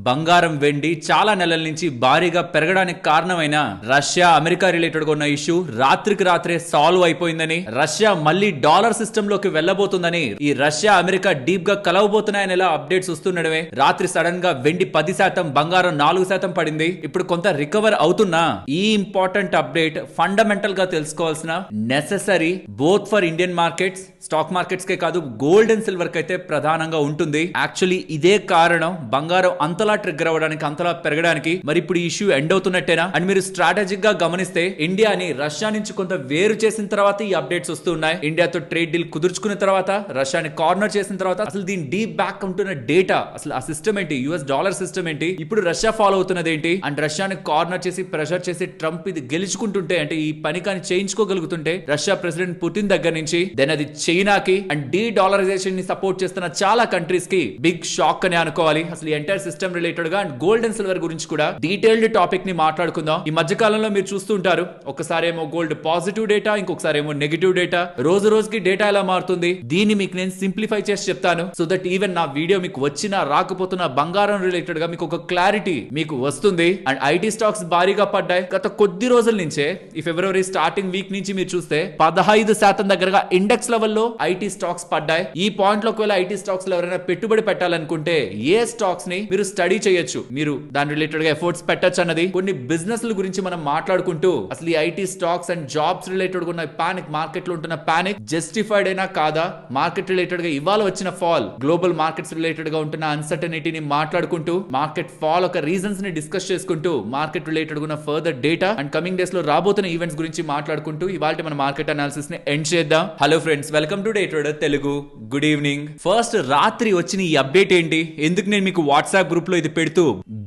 బంగారం వెండి చాలా నెలల నుంచి భారీగా పెరగడానికి కారణమైన రష్యా అమెరికా రిలేటెడ్ గా ఉన్న ఇష్యూ రాత్రికి రాత్రే సాల్వ్ అయిపోయిందని, రష్యా మళ్ళీ డాలర్ సిస్టమ్ లోకి వెళ్లబోతుందని, ఈ రష్యా అమెరికా డీప్ గా కలవబోతున్నాయని ఎలా అప్డేట్స్ వస్తుండడమే రాత్రి సడన్ గా వెండి 10%, బంగారం 4% పడింది. ఇప్పుడు కొంత రికవర్ అవుతున్నా ఈ ఇంపార్టెంట్ అప్డేట్ ఫండమెంటల్ గా తెలుసుకోవాల్సిన necessary both for Indian markets, stock markets కే కాదు గోల్డ్ అండ్ సిల్వర్ కి అయితే ప్రధానంగా ఉంటుంది. యాక్చువల్లీ ఇదే కారణం బంగారం అంతలా ట్రిగ్గర్ అవ్వడానికి, అంతలా పెరగడానికి. మరి ఇప్పుడు ఈ ఇష్యూ ఎండ్ అవుతున్నట్టేనా? అండ్ మీరు స్ట్రాటజిక్ గా గమనిస్తే ఇండియాని రష్యా నుంచి కొంత వేరు చేసిన తర్వాత ఈ అప్డేట్స్ వస్తూ ఉన్నాయి. ఇండియాతో ట్రేడ్ డీల్ కుదుర్చుకున్న తర్వాత, రష్యాని కార్నర్ చేసిన తర్వాత అసలు దీని డీప్ బ్యాక్ ఉంటున్న డేటా, అసలు ఆ సిస్టమ్ ఏంటి, యుఎస్ డాలర్ సిస్టమ్ ఏంటి, ఇప్పుడు రష్యా ఫాలో అవుతున్నది ఏంటి, అండ్ రష్యాని కార్నర్ చేసి ప్రెషర్ చేసి ట్రంప్ ఇది గెలుచుకుంటుంటే, అంటే ఈ పని కానీ చేయించుకోగలుగుతుంటే రష్యా ప్రెసిడెంట్ పుతిన్ దగ్గర నుంచి దెన్ అది చైనాకి అండ్ డీ డాలరైజేషన్ ని సపోర్ట్ చేస్తున్న చాలా కంట్రీస్ కి బిగ్ షాక్ అని అనుకోవాలి. అసలు ఎంటైర్ సిస్టమ్ రిలేటెడ్ గా అండ్ గోల్డ్ అండ్ సిల్వర్ గురించి కూడా డీటెయిల్డ్ టాపిక్ ని మాట్లాడుకుందాం. ఈ మధ్య కాలంలో మీరు చూస్తూ ఉంటారు, ఒకసారి ఏమో గోల్డ్ పాజిటివ్ డేటా, ఇంకొకసారి ఏమో నెగిటివ్ డేటా. రోజు రోజుకి డేటా ఎలా మారుతుంది, దీన్ని మీకు నేను సింప్లిఫై చేసి చెప్తాను. సో దట్ ఈవెన్ నా వీడియో మీకు వచ్చినా రాకపోతున్నా బంగారం రిలేటెడ్ గా మీకు ఒక క్లారిటీ మీకు వస్తుంది. అండ్ ఐటీ స్టాక్స్ భారీగా పడ్డాయి గత కొద్ది రోజుల నుంచే. ఈ ఫిబ్రవరి స్టార్టింగ్ వీక్ నుంచి మీరు చూస్తే 15% దగ్గరగా ఇండెక్స్ లెవెల్లో ఐటీ స్టాక్స్ పడ్డాయి. ఈ పాయింట్ లో ఒకవేళ ఐటీ స్టాక్స్ లో ఎవరైనా పెట్టుబడి పెట్టాలనుకుంటే ఏ స్టాక్స్ ని మీరు స్టడీ చేయొచ్చు, మీరు దాని రిలేటెడ్ గా ఎఫర్ట్స్ పెట్టొచ్చు అన్నది. కొన్ని బిజినెస్ గురించి మనం మాట్లాడుకుంటూ అసలు ఈ IT stocks and jobs related గా ఉన్న పానిక్, మార్కెట్ లో ఉంటున్న పానిక్ జస్టిఫైడ్ అయినా కాదా, మార్కెట్ రిలేటెడ్ గా ఇవాళ వచ్చిన ఫాల్, గ్లోబల్ మార్కెట్స్ రిలేటెడ్ గా ఉంటున్న అన్సర్టనిటీని మాట్లాడుకుంటూ, మార్కెట్ ఫాల్ ఒక రీజన్స్ ని డిస్కస్ చేసుకుంటూ, మార్కెట్ రిలేటెడ్ గా ఉన్న further data and coming days లో రాబోతున్న ఈవెంట్స్ గురించి మాట్లాడుకుంటూ ఇవాళ మన మార్కెట్ అనాలిసిస్ ని ఎండ్ చేద్దాం. Hello friends, welcome to day trader Telugu. Good evening. First రాత్రి వచ్చిన ఈ అప్డేట్ ఏంటి, ఎందుకు నేను మీకు వాట్సాప్ గ్రూప్ లో ఇది పెడుతూ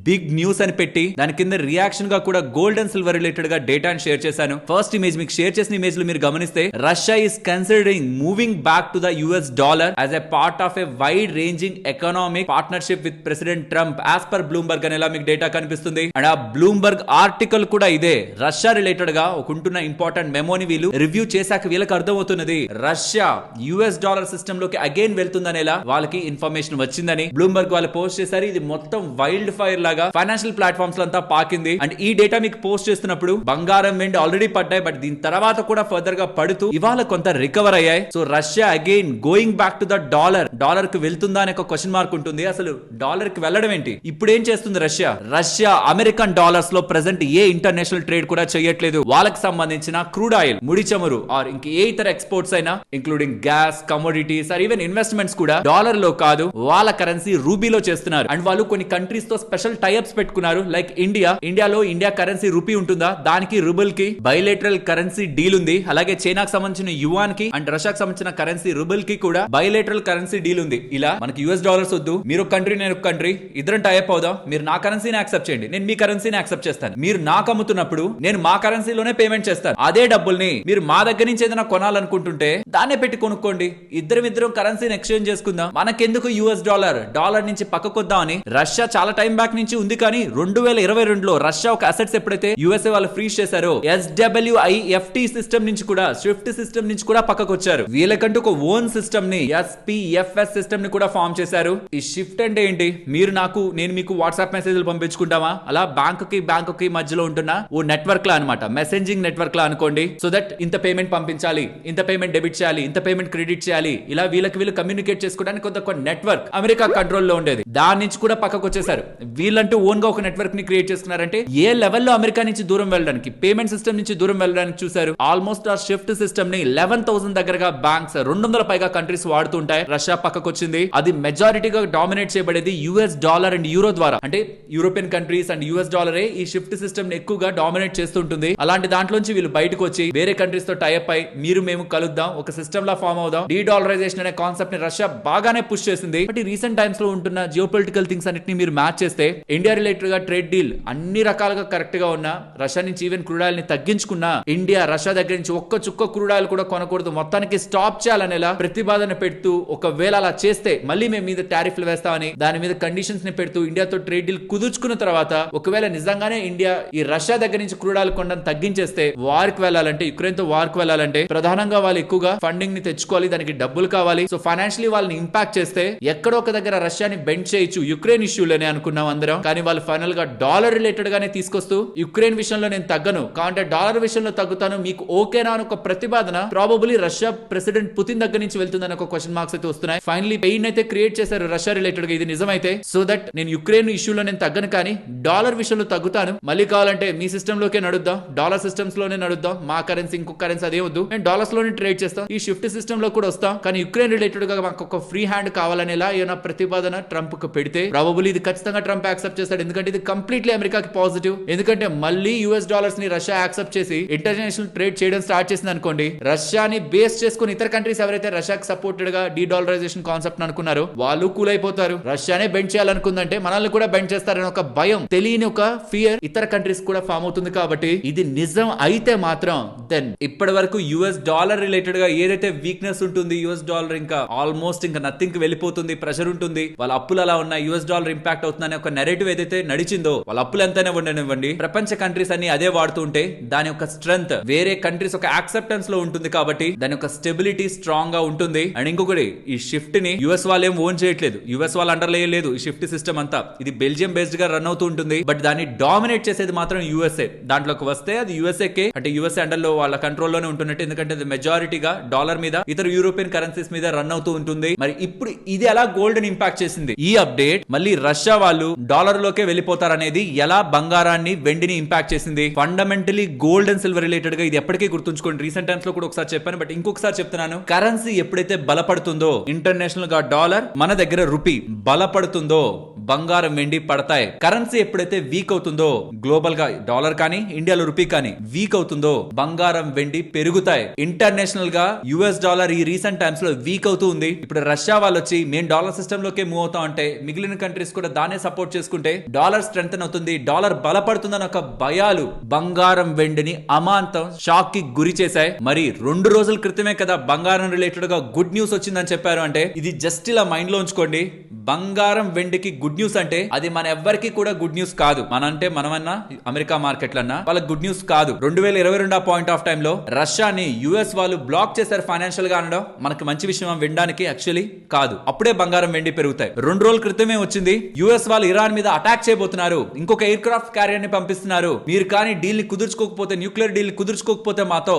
బిగ్ న్యూస్ అని పెట్టి దాని కింద రియాక్షన్ గా కూడా గోల్డ్ అండ్ సిల్వర్ రిలేటెడ్ గా డేటా షేర్ చేశాను. ఫస్ట్ ఇమేజ్ మీకు షేర్ చేసిన ఇమేజ్ లో మీరు గమనిస్తే Russia is considering moving back to the US dollar as a part of a wide ranging economic partnership with president Trump as per Bloomberg అనేలా మీకు data కనిపిస్తుంది. And ఆ బ్లూంబర్గ్ ఆర్టికల్ కూడా ఇదే. రష్యా రిలేటెడ్ గా ఉంటున్న ఇంపార్టెంట్ మెమోని వీళ్ళు review చేశాక వీళ్ళకి అర్థమవుతున్నది రష్యా యుఎస్ డాలర్ సిస్టమ్ లోకి అగైన్ వెళ్తుందనేలా వాళ్ళకి ఇన్ఫర్మేషన్ వచ్చిందని బ్లూంబర్గ్ వాళ్ళు పోస్ట్ చేశారు. ఇది మొత్తం వైల్డ్ ఫైర్ లాగా ఫైనాన్షియల్ ప్లాట్ఫామ్స్ అంతా పాకింది. అండ్ ఈ డేటా మీకు పోస్ట్ చేస్తున్నప్పుడు బంగారం వెండి ఆల్రెడీ పడ్డాయి, బట్ దీని తర్వాత కూడా ఫర్దర్ గా పడుతూ ఇవాళ కొంత రికవర్ అయ్యాయి. So Russia again going back to the dollar. Dollar కు వెళ్తుందా అనే ఒక క్వశ్చన్ మార్క్ ఉంటుంది. అసలు డాలర్ కి వెళ్ళడం ఏంటి, ఇప్పుడు ఏం చేస్తుంది రష్యా? రష్యా అమెరికన్ డాలర్స్ లో ప్రెసెంట్ ఏ ఇంటర్నేషనల్ ట్రేడ్ కూడా చేయట్లేదు. వాళ్ళకి సంబంధించిన క్రూడ్ ఆయిల్, ముడి చమురు ఆర్ ఇంక ఏ ఇతర ఎక్స్పోర్ట్స్ అయినా including gas, commodities or even investments కూడా డాలర్ లో కాదు, వాళ్ళ కరెన్సీ రూబీలో చేస్తున్నారు. అండ్ వాళ్ళు కొన్ని కంట్రీస్ తో స్పెషల్ టైఅప్స్ పెట్టుకున్నారు. లైక్ ఇండియాలో ఇండియా కరెన్సీ రూపీ ఉంటుందా, దానికి రూబుల్ కి బైలేటరల్ కరెన్సీ డీల్ ఉంది. అలాగే చైనాకు సంబంధించిన యువాన్ కి అండ్ రష్యాకు సంబంధించిన కరెన్సీ రూబుల్ కి కూడా బైలేటరల్ కరెన్సీ డీల్ ఉంది. ఇలా మనకి యుఎస్ డాలర్స్ వద్దు, మీరు ఒక కంట్రీ నేను ఒక కంట్రీ, ఇద్దరం టైఅప్ అవుదాం, మీరు నా కరెన్సీని యాక్సెప్ట్ చేయండి, నేను మీ కరెన్సీని యాక్సెప్ట్ చేస్తాను, మీరు నాకు అమ్ముతున్నప్పుడు నేను మా కరెన్సీలోనే పేమెంట్ చేస్తాను, అదే డబ్బుల్ని మీరు మా దగ్గర నుంచి ఏదైనా కొనాలనుకుంటుంటే దాన్నే పెట్టి కొనుక్కోండి, ఇద్దరం కరెన్సీని ఎక్స్చేంజ్ చేసుకుందాం, మనకెందుకు యుఎస్ డాలర్ నుంచి పక్కకొద్దాం అని రష్యా చాలా టైం బ్యాక్ నుంచి ఉంది. కానీ 2022లో రష్యా ఒక అసెట్స్ ఎప్పుడైతే యుఎస్ఏ వాళ్ళు ఫ్రీజ్ చేశారో SWIFT సిస్టమ్ నుంచి కూడా, స్విఫ్ట్ సిస్టమ్ నుంచి కూడా పక్కకు వచ్చారు. వీళ్ళకంటూ ఒక ఓన్ సిస్టమ్ ని, SPFS సిస్టమ్ ని కూడా ఫామ్ చేశారు. ఈ షిఫ్ట్ అంటే ఏంటి, మీరు నాకు, నేను మీకు వాట్సాప్ మెసేజ్లు పంపించుకుంటామా, అలా బ్యాంకుకి మధ్యలో ఉంటున్న ఓ నెట్వర్క్ లా అనమాట, మెసేజింగ్ నెట్వర్క్ లా అనుకోండి. సో దట్ ఇంత పేమెంట్ పంపించాలి, ఇంత పేమెంట్ డెబిట్ చేయాలి, ఇంత పేమెంట్ క్రెడిట్ చేయాలి, ఇలా వీళ్ళు కమ్యూనికేట్ చేసుకోవడానికి కొంత నెట్వర్క్ అమెరికా కంట్రోల్ లో ఉండేది. దాని నుంచి కూడా పక్కకు వచ్చేసారు. వీళ్ళంటూ ఓన్ గా ఒక నెట్వర్క్ ని క్రియేట్ చేసుకున్నారంటే ఏ లెవెల్లో అమెరికా నుంచి దూరం వెళ్ళడానికి, పేమెంట్ సిస్టమ్ నుంచి దూరం వెళ్ళడానికి చూసారు. ఆల్మోస్ట్ ఆ షిఫ్ట్ సిస్టమ్ ని 11,000 దగ్గరగా బ్యాంక్స్, 200 పైగా కంట్రీస్ వాడుతుంటాయి. రష్యా పక్కకు వచ్చింది. అది మెజారిటీగా డామినేట్ చేయబడేది యుఎస్ డాలర్ అండ్ యూరో ద్వారా. అంటే యూరోపియన్ కంట్రీస్ అండ్ యుఎస్ డాలరే ఈ షిఫ్ట్ సిస్టమ్ ని ఎక్కువగా డామినేట్ చేస్తుంటుంది. అలాంటి దాంట్లోంచి వీళ్ళు బయటకు వచ్చి వేరే కంట్రీస్ తో టైఅప్ అయి మేము కలుద్దాం, ఒక సిస్టమ్ లా ఫామ్ అవుదాం, డీ డాలరైజేషన్ అనే కాన్సెప్ట్ ని రష్యా బాగానే పుష్ చేసింది. బట్ ఈ రీసెంట్ టైమ్స్ లో ఉంటున్న జియోపొలిటికల్ థింగ్స్ అన్నిటిని మీరు మ్యాచ్ చేస్తే ఇండియా రిలేటెడ్ గా ట్రేడ్ డీల్ అన్ని రకాలుగా కరెక్ట్ గా ఉన్నా, రష్యా నుంచి ఈవెన్ క్రూడ్ ఆయిల్ ని తగ్గించుకున్నా, ఇండియా రష్యా దగ్గర నుంచి ఒక్క చుక్క క్రూడ్ ఆయిల్ కూడా కొనకూడదు, మొత్తానికి స్టాప్ చేయాలనేలా ప్రతిపాదన పెడుతూ, ఒకవేళ అలా చేస్తే మళ్ళీ మేము మీద టారిఫ్లు వేస్తామని దాని మీద కండిషన్స్ ని పెడుతూ ఇండియాతో ట్రేడ్ డీల్ కుదుర్చుకున్న తర్వాత, ఒకవేళ నిజంగానే ఇండియా ఈ రష్యా దగ్గర నుంచి క్రూడ్ ఆయిల్ కొనడం తగ్గించేస్తే, వార్కి వెళ్ళాలంటే, యుక్రెయిన్ తో వార్కి వెళ్ళాలంటే ప్రధానంగా వాళ్ళు ఎక్కువగా ఫండింగ్ ని తెచ్చుకోవాలి, దానికి డబ్బులు కావాలి. సో ఫైనాన్షియలీ వాళ్ళని ఇంపాక్ట్ చేస్తే ఎక్కడో ఒక దగ్గర రష్యాని బెండ్ చేయొచ్చు యుక్రెయిన్ ఇష్యూలోనే అనుకున్నాం అందరం. కానీ వాళ్ళు ఫైనల్ గా డాలర్ రిలేటెడ్ గానే తీసుకొస్తూ యుక్రెయిన్ విషయంలో నేను తగ్గను కాంటే డాలర్ విషయంలో తగ్గుతాను, మీకు ఓకేనా అని ఒక ప్రతిపాదన ప్రాబబులీ రష్యా ప్రెసిడెంట్ పుతిన్ దగ్గర నుంచి వెళ్తుందని ఒక క్వశ్చన్ మార్క్స్ అయితే వస్తున్నాయి. ఫైనలీ పెయిన్ అయితే క్రియేట్ చేశారు రష్యా రిలేటెడ్ గా, ఇది నిజమైతే. సో దట్ నేను యుక్రెయిన్ ఇష్యూలో నేను తగ్గను కానీ డాలర్ విషయంలో తగ్గుతాను, మళ్ళీ కావాలంటే మీ సిస్టమ్ లోకే నడుద్దాం, డాలర్ సిస్టమ్స్ లోనే నడుద్దాం, మా కరెన్సీ ఇంకొక కరెన్సీ అదే వద్దు, నేను డాలర్స్ లోనే ట్రేడ్ చేస్తాం, ఈ షిఫ్ట్ సిస్టమ్ లో కూడా వస్తాం, కానీ యుక్రెయిన్ రిలేటెడ్ గా మాకు ఒక ఫ్రీ హ్యాండ్ కావాలనేలా ఏమైనా ప్రతిపాదన ట్రంప్ కు పెడితే ప్రాబబులీ ఇది ఖచ్చితంగా ట్రంప్ యాక్సెప్ట్ చేస్తాడు. ఎందుకంటే ఇది కంప్లీట్లీ అమెరికాకి పాజిటివ్. ఎందుకంటే మళ్ళీ యూఎస్ డాలర్స్ ని రష్యా యాక్సెప్ట్ చేసి ఇంటర్నేషనల్ ట్రేడ్ చేయడం స్టార్ట్ చేసింది అనుకోండి, రష్యాని బేస్ చేసుకుని ఇతర కంట్రీస్ ఎవరైతే రష్యాకి సపోర్టెడ్ గా డీడాలరైజేషన్ కాన్సెప్ట్ అనుకున్నారో వాళ్ళు కూల్ అయిపోతారు. రష్యానే బెండ్ చేయాలనుకుందంటే మనల్ని కూడా బెండ్ చేస్తారని ఒక భయం, తెలియని ఒక ఫియర్ ఇతర కంట్రీస్ కూడా ఫామ్ అవుతుంది. కాబట్టి ఇది నిజం అయితే మాత్రం దెన్ ఇప్పటి వరకు యుఎస్ డాలర్ రిలేటెడ్ గా ఏదైతే వీక్నెస్ ఉంటుంది, యుఎస్ డాలర్ ఇంకా ఆల్మోస్ట్ ఇంకా నథింగ్ కి వెళ్ళిపోతుంది, ప్రెషర్ ఉంటుంది, వాళ్ళ అప్పులు అలా ఉన్నాయి, యుఎస్ డాలర్ ఇంపాక్ట్ అవుతుందనే ఒక నెరేటివ్ ఏదైతే నడిచిందో, వాళ్ళ అప్పులు ఎంతైనా ఉండనివ్వండి, ప్రపంచ కంట్రీస్ అన్ని అదే వాడుతూ ఉంటే దాని యొక్క స్ట్రెంగ్త్ వేరే కంట్రీస్ ఒక యాక్సెప్టెన్స్ లో ఉంటుంది. కాబట్టి దాని యొక్క స్టెబిలిటీ స్ట్రాంగ్ గా ఉంటుంది. అండ్ ఇంకొకటి, ఈ షిఫ్ట్ ని యుఎస్ వాళ్ళు ఏం ఓన్ చేయట్లేదు, యుఎస్ వాళ్ళు అండర్ లేదు ఈ షిఫ్ట్ సిస్టమ్ అంతా, ఇది బెల్జియం బేస్డ్ గా రన్ అవుతూ ఉంటుంది. బట్ దాన్ని డామినేట్ చేసేది మాత్రం యుఎస్ఏ. దాంట్లోకి వస్తే అది యుఎస్ఏకే, అంటే యుఎస్ఏ అండర్ లో వాళ్ళ కంట్రోల్ లోనే ఉంటున్నట్టు, ఎందుకంటే అది మెజారిటీగా డాలర్ మీద ఇతర యూరోపియన్ కరెన్సీస్ మీద రన్ అవుతూ ఉంటుంది. మరి ఇప్పుడు ఇది ఎలా గోల్డ్ ని ఇంపాక్ట్ చేసింది, ఈ అప్డేట్ మళ్ళీ రష్యా వాళ్ళు డాలర్ లోకే వెళ్ళిపోతారనేది ఎలా బంగారాన్ని వెండిని ఇంపాక్ట్ చేసింది. Fundamentally gold and silver related గా ఇది ఎప్పటికీ గుర్తుంచుకోండి. రీసెంట్ టైమ్స్ లో కూడా ఒకసారి చెప్పాను, బట్ ఇంకొకసారి చెప్తున్నాను. కరెన్సీ ఎప్పుడైతే బలపడుతుందో, ఇంటర్నేషనల్ గా డాలర్, మన దగ్గర రూపీ బలపడుతుందో బంగారం వెండి పడతాయి. కరెన్సీ ఎప్పుడైతే వీక్ అవుతుందో, గ్లోబల్ గా డాలర్ కానీ ఇండియాలో రూపీ కానీ వీక్ అవుతుందో బంగారం వెండి పెరుగుతాయి. ఇంటర్నేషనల్ గా యుఎస్ డాలర్ ఈ రీసెంట్ టైమ్స్ లో వీక్ అవుతూ ఉంది. ఇప్పుడు రష్యా వాళ్ళు వచ్చి మేము డాలర్ సిస్టమ్ లోకే మూవ్ అవుతాం అంటే మిగిలిన కంట్రీస్ కూడా దానే సపోర్ట్ చేసుకుంటే డాలర్ స్ట్రెంగ్ అవుతుంది, డాలర్ బలపడుతుందని ఒక భయాలు బంగారం వెండిని అమాంతం షాక్ కి గురి చేశాయి. మరి 2 రోజుల క్రితమే కదా బంగారం రిలేటెడ్ గా గుడ్ న్యూస్ వచ్చిందని చెప్పారు. అంటే ఇది జస్ట్ ఇలా మైండ్ లో ఉంచుకోండి, బంగారం వెండికి గుడ్ న్యూస్ అంటే అది మన ఎవ్వరికి కూడా గుడ్ న్యూస్ కాదు. అంటే మనమన్నా అమెరికా మార్కెట్లన్నా వాళ్ళకి గుడ్ న్యూస్ కాదు. 2022 పాయింట్ ఆఫ్ టైమ్ లో రష్యాని యుఎస్ వాళ్ళు బ్లాక్ చేశారు ఫైనాన్షియల్ గా అనడం మనకి మంచి విషయం వినడానికి యాక్చువల్లీ కాదు. అప్పుడే బంగారం వెండి పెరుగుతాయి. 2 రోజుల క్రితమే వచ్చింది, యుఎస్ వాళ్ళు ఇరాన్ మీద అటాక్ చేయబోతున్నారు, ఇంకొక ఎయిర్ క్రాఫ్ట్ క్యారియర్ ని పంపిస్తున్నారు, మీరు కానీ డీల్ ని కుదుర్చుకోకపోతే, న్యూక్లియర్ డీల్ కుదుర్చుకోకపోతే మాతో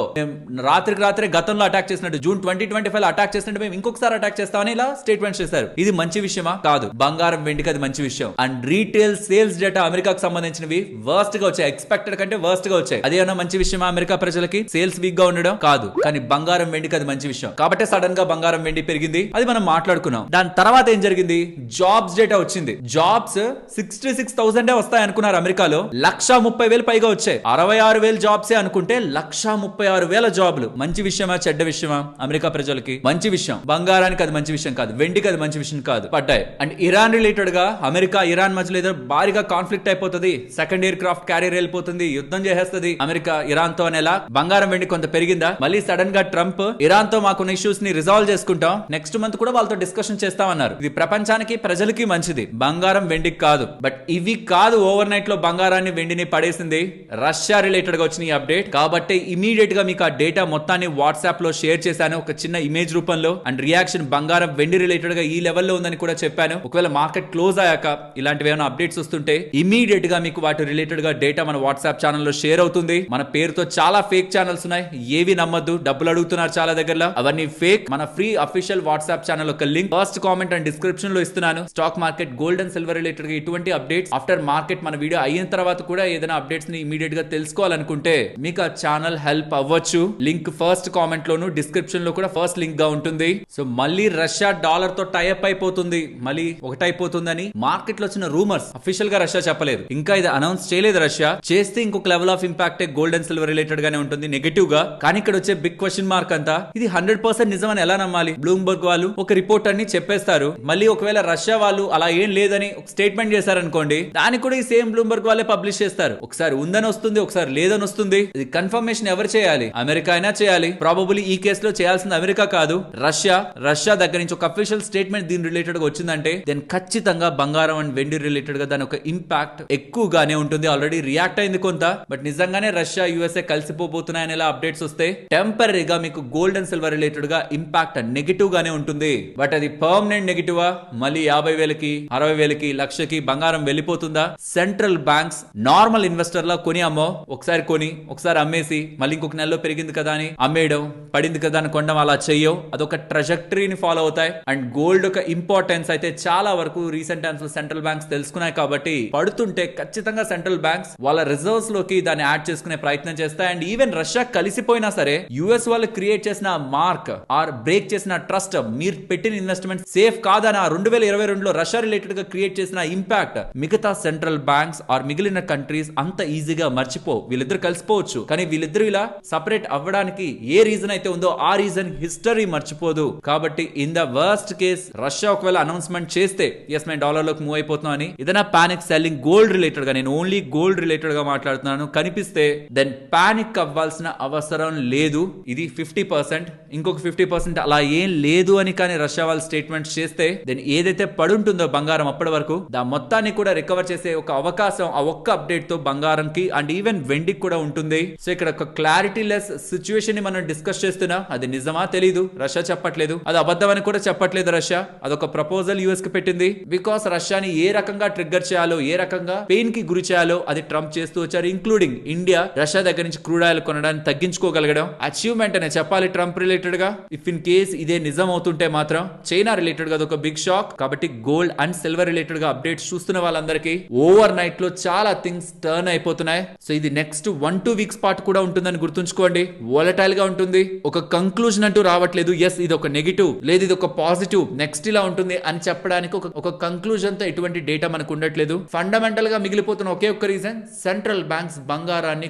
రాత్రికి రాత్రే గతంలో అటాక్ చేసినట్టు, జూన్ 2025 అటాక్ చేసినట్టు మేము ఇంకొకసారి అటాక్ చేస్తామని ఇలా స్టేట్మెంట్ చేశారు. ఇది మంచి విషయమా? కాదు. బంగారం వెండికి అది మంచి విషయం. అండ్ రీటైల్ సేల్స్ డేటా అమెరికాకు సంబంధించినవి వర్స్ట్ గా వచ్చాయి, ఎక్స్పెక్టెడ్ కంటే వర్స్ట్ గా వచ్చాయి. అదేమన్నా మంచి విషయమా? అమెరికా ప్రజలకి సేల్స్ వీక్ గా ఉండడం కాదు, కానీ బంగారం వెండికి అది మంచి విషయం. కాబట్టి సడన్ గా బంగారం వెండి పెరిగింది, అది మనం మాట్లాడుకున్నాం. దాని తర్వాత ఏం జరిగింది? జాబ్స్ డేటా వచ్చింది. జాబ్స్ 66,000 వస్తాయి అనుకున్నారు అమెరికాలో, 130,000 పైగా వచ్చాయి. 66,000 జాబ్సే అనుకుంటే 136,000 జాబ్లు. మంచి విషయమా చెడ్డ విషయమా? అమెరికా ప్రజలకి మంచి విషయం, బంగారానికి అది మంచి విషయం కాదు, వెండికి అది మంచి విషయం కాదు. పడ్డాయి. అండ్ ఇరాన్ రిలేటెడ్ గా అమెరికా ఇరాన్ మధ్యలో ఏదో భారీగా కాన్ఫ్లిక్ట్ అయిపోతుంది, సెకండ్ ఎయిర్ క్రాఫ్ట్ క్యారియర్ వెళ్ళిపోతుంది, యుద్ధం చేసేస్తుంది అమెరికా ఇరాన్ తో అనేలా బంగారం వెండి కొంత పెరిగిందా? మళ్ళీ సడన్ గా ట్రంప్ ఇరాన్ తో మాకున్న ఇష్యూస్ ని రిజాల్వ్ చేసుకుంటాం, నెక్స్ట్ మంత్ కూడా వాళ్ళతో డిస్కషన్ చేస్తామన్నారు. ఇది ప్రపంచానికి ప్రజలకి మంచిది, బంగారం వెండికి కాదు. బట్ ఇవి కాదు ఓవర్ నైట్ లో బంగారాన్ని వెండిని పడేసింది రష్యా రిలేటెడ్ గా వచ్చిన ఈ అప్డేట్. కాబట్టి ఇమీడియట్ గా మీకు ఆ డేటా మొత్తాన్ని వాట్సాప్ లో షేర్ చేశాను ఒక చిన్న ఇమేజ్ రూపంలో. అండ్ రియాక్షన్ బంగారం వెండి రిలేటెడ్ గా ఈ లెవెల్లో ఉందని కూడా చెప్పాను. ఒకవేళ మార్కెట్ క్లోజ్ అయ్యాక ఇలాంటివి ఏమైనా అప్డేట్స్ వస్తుంటే ఇమీడియట్ గా మీకు వాటి రిలేటెడ్ గా డేటా మన వాట్సాప్ ఛానల్లో షేర్ అవుతుంది. మన పేరుతో చాలా ఫేక్ ఛానల్స్ ఉన్నాయి, ఏవి నమ్మద్దు, డబ్బులు అడుగుతున్నారు చాలా దగ్గర, అవన్నీ ఫేక్. మన ఫ్రీ అఫీషియల్ వాట్సాప్ ఛానల్ ఒక link first comment and description లో ఇస్తున్నాను. Stock market, gold and silver related గా ఇటువంటి అప్డేట్స్ ఆఫ్టర్ మార్కెట్ మన వీడియో అయిన తర్వాత కూడా ఏదైనా అప్డేట్స్ ని ఇమీడియట్ గా తెలుసుకోవాలనుకుంటే మీకు ఆ ఛానల్ హెల్ప్ అవ్వచ్చు. లింక్ ఫస్ట్ కామెంట్ లోను డిస్క్రిప్షన్ లో కూడా ఫస్ట్ లింక్ గా ఉంటుంది. సో మళ్ళీ రష్యా డాలర్ తో టైఅప్ అయిపోతుంది, మళ్ళీ ఒకటైపోతుందని మార్కెట్ లో వచ్చిన రూమర్స్. అఫీషియల్ గా రష్యా చెప్పలేదు, ఇంకా ఇది అనౌన్స్ చేయలేదు. రష్యా చేస్తే ఇంకొక level of impact gold and silver related గానే ఉంటుంది నెగటివ్ గా. కానీ ఇక్కడ వచ్చే బిగ్ క్వశ్చన్ మార్క్ అంతా ఇది 100% నిజమని ఎలా నమ్మాలి? బ్లూంబర్గ్ వాళ్ళు ఒక రిపోర్ట్ అన్ని చెప్పేస్తారు, మళ్ళీ ఒకవేళ రష్యా వాళ్ళు అలా ఏం లేదని ఒక స్టేట్మెంట్ చేశారనుకోండి, దానికి కూడా ఈ సేమ్ బ్లూంబర్గ్ వాళ్ళే పబ్లిష్ చేస్తారు. ఒకసారి ఉందని వస్తుంది, ఒకసారి లేదని వస్తుంది. ఇది కన్ఫర్మేషన్ ఎవరు చేయాలి? అమెరికా అయినా చేయాలి. ప్రాబబుల్లీ ఈ కేసులో చేయాల్సింది అమెరికా కాదు, రష్యా. రష్యా దగ్గర నుంచి ఒక అఫీషియల్ స్టేట్మెంట్ దీని రిలేటెడ్ గా వచ్చిందంటే దెన్ ఖచ్చితంగా బంగారం అండ్ వెండి రిలేటెడ్ గా దాని ఒక ఇంపాక్ట్ ఎక్కువగానే ఉంటుంది. ఆల్రెడీ రియాక్ట్ అయింది కొంత, బట్ నిజంగానే రష్యా యుఎస్ఏ కలిసిపోబోతున్నాయని ఇలా అప్డేట్స్ వస్తే టెంపరీగా మీకు గోల్డ్ అండ్ సిల్వర్ రిలేటెడ్ గా ఇంపాక్ట్ నెగిటివ్ గానే ఉంటుంది. బట్ అది పర్మనెంట్ నెగిటివా, మళ్ళీ 50,000కి 60,000కి లక్షకి బంగారం వెళ్ళిపోతుందా? సెంట్రల్ బ్యాంక్స్ నార్మల్ ఇన్వెస్టర్ లా కొని అమ్మో, ఒకసారి కొని ఒకసారి అమ్మేసి మళ్ళీ ఇంకొక నెలలో పెరిగింది కదా అని అమ్మేయడం, పడింది కదా అని కొనడం అలా చెయ్యవు. అదొక ట్రజెక్టరీని ఫాలో అవుతాయి. అండ్ గోల్డ్ ఒక ఇంపార్టెన్స్ అయితే చాలా వరకు రీసెంట్ టైమ్స్ లో సెంట్రల్ బ్యాంక్స్ తెలుసుకున్నాయి కాబట్టి పడుతుంటే ఖచ్చితంగా సెంట్రల్ బ్యాంక్స్ వాళ్ళ రిజర్వ్స్ లోకి దాన్ని యాడ్ చేసుకునే ప్రయత్నం చేస్తాయి. అండ్ ఈవెన్ రష్యా కలిసిపోయినా సరే యుఎస్ వాళ్ళు క్రియేట్ చేసిన మార్క్ ఆర్ బ్రేక్ చేసిన ట్రస్ట్, మీరు పెట్టిన ఇన్వెస్ట్మెంట్ సేఫ్ కాదని 2022లో రష్యా రిలేటెడ్ గా క్రియేట్ చేసిన ఇంపాక్ట్ మిగతా సెంట్రల్ బ్యాంక్స్ ఆర్ మిగిలిన కంట్రీస్ అంత ఈజీగా మర్చిపో. వీళ్ళిద్దరు కలిసిపోవచ్చు, కానీ వీళ్ళిద్దరు ఇలా సపరేట్ అవ్వడానికి ఏ రీజన్ అయితే ఉందో ఆ రీజన్ హిస్టరీ మర్చిపోదు. కాబట్టి in the worst case Russia ఒకవేళ అనౌన్స్మెంట్ చేస్తే ఎస్ మేము డాలర్ లోకి మూవ్ అయిపోతున్నాం అని, ఏదైనా పానిక్ సెల్లింగ్ గోల్డ్ రిలేటెడ్ గా, నేను ఓన్లీ గోల్డ్ రిలేటెడ్ గా మాట్లాడుతున్నాను, కనిపిస్తే దెన్ పానిక్ అవ్వాల్సిన అవసరం లేదు. ఇది 50%, ఇంకొక 50% అలా ఏం లేదు అని కానీ రష్యా వాళ్ళు స్టేట్మెంట్స్ చేస్తే దెన్ ఏదైతే పడుంటుందో బంగారం అప్పటి వరకు దా మొత్తాన్ని కూడా రికవర్ చేసే ఒక అవకాశం ఆ ఒక్క అప్డేట్ తో బంగారంకి అండ్ ఈవెన్ వెండికి కూడా ఉంటుంది. సో ఇక్కడ ఒక క్లారిటీ లెస్ సిచ్యువేషన్ ని మనం డిస్కస్ చేస్తున్నా. అది నిజమా తెలీదు, రష్యా చెప్పట్లేదు. అది అబద్ధం అని కూడా చెప్పట్లేదు రష్యా. అదొక ప్రపోజల్ యుఎస్ కి పెట్టింది. బికాస్ రష్యాని ఏ రకంగా ట్రిగ్గర్ చేయాలో, ఏ రకంగా పెయిన్ కి గురి చేయాలో అది ట్రంప్ చేస్తూ వచ్చారు. ఇంక్లూడింగ్ ఇండియా రష్యా దగ్గర నుంచి క్రూడ్ ఆయిల్ కొనడానికి తగ్గించుకోగలగడం అచీవ్మెంట్ అనే చెప్పాలి ట్రంప్ రిలేటెడ్ గా. ఇఫ్ ఇన్ కేస్ ఇదే నిజం అవుతుంటే మాత్రం చైనా రిలేటెడ్ గా ఒక బిగ్ షాక్. కాబట్టి గోల్డ్ అండ్ సిల్వర్ రిలేటెడ్ గా అప్డేట్స్ చూస్తున్న వాళ్ళందరికీ ఓవర్ నైట్ లో చాలా థింగ్స్ టర్న్ అయిపోతున్నాయి. సో ఇది నెక్స్ట్ 1-2 వీక్స్ పాటు కూడా ఉంటుందని గుర్తుంచుకోండి. వోలటైల్ గా ఉంటుంది, ఒక కంక్లూజన్ అంటూ రావట్లేదు. ఎస్ ఇది ఒక నెగిటివ్, లేదు ఇది ఒక పాజిటివ్, నెక్స్ట్ ఇలా ఉంటుంది అని చెప్పడానికి ఒక కంక్లూజన్ తో ఎటువంటి డేటా మనకు ఉండట్లేదు. ఫండమెంటల్ గా మిగిలిపోతున్న ఒకే ఒక్క రీజన్, సెంట్రల్ బ్యాంక్స్ బంగారాన్ని